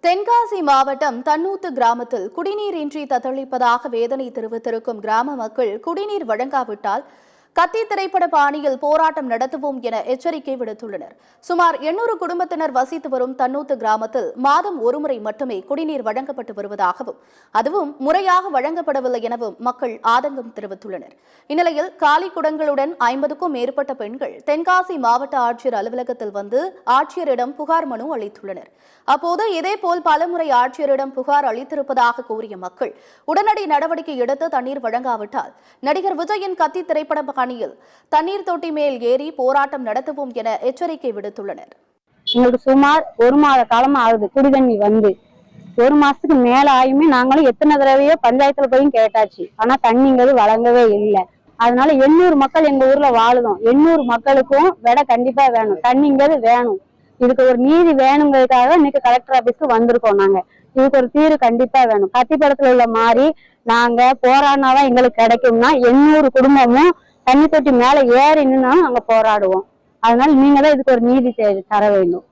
தென்காசி மாவட்டம் தன்னூத்து கிராமத்தில் குடிநீரின்றி தத்தளிப்பதாக வேதனை தெரிவித்திருக்கும் கிராம மக்கள் குடிநீர் வழங்காவிட்டால் கத்தி திரைப்பட பாணியில் போராட்டம் நடத்துவோம் என எச்சரிக்கை விடுத்துள்ளனர். சுமார் 800 குடும்பத்தினர் வசித்து வரும் தன்னூத்து கிராமத்தில் மாதம் ஒருமுறை மட்டுமே குடிநீர் வழங்கப்பட்டு வருவதாகவும் அதுவும் முறையாக வழங்கப்படவில்லை எனவும் மக்கள் ஆதங்கம் தெரிவித்துள்ளனர். இந்நிலையில் காலி குடங்களுடன் 50க்கும் மேற்பட்ட பெண்கள் தென்காசி மாவட்ட ஆட்சியர் அலுவலகத்தில் வந்து ஆட்சியரிடம் புகார் மனு அளித்துள்ளனர். அப்போது இதேபோல் பலமுறை ஆட்சியரிடம் புகார் அளித்திருப்பதாக கூறிய மக்கள் உடனடி நடவடிக்கை எடுத்து தண்ணீர் வழங்காவிட்டால் நடிகர் விஜயின் கத்தி திரைப்பட அணியில் தண்ணீர் தொட்டி மேல் ஏறி போராட்டம் நடத்துவோம் என எச்சரிக்கை விடுத்துள்ளனர். எங்களுக்கு சுமார் 1 மாத காலம் ஆகுது குடிதண்ணி வந்து. 1 மாசத்துக்கு மேல ஆயுமே நாங்களும் எத்தனை தடவையோ பஞ்சாயத்துல போயும் கேட்டாச்சு. ஆனா தண்ணிங்கிறது வழங்கவே இல்லை. அதனால 800 மக்கள் எங்க ஊர்ல வாழுதோம். 800 மக்களுக்கும் விடை கண்டிப்பா வேணும், தண்ணிங்கிறது வேணும். இதுக்கு ஒரு நீதி வேணுங்கிறதுக்காக இன்னைக்கு கலெக்டர் ஆபீஸ்க்கு வந்திருக்கோம். நாங்க இதுக்கு ஒரு தீர்வு கண்டிப்பா வேணும். கத்திப்படத்துல உள்ள மாதிரி நாங்க போராடினாதான் எங்களுக்கு கிடைக்கும்னா 800 குடும்பமும் தண்ணி தொட்டி மேல ஏறி நின்னாலும் நாங்க போராடுவோம். அதனால நீங்க தான் இதுக்கு ஒரு நீதி தர வேண்டும்.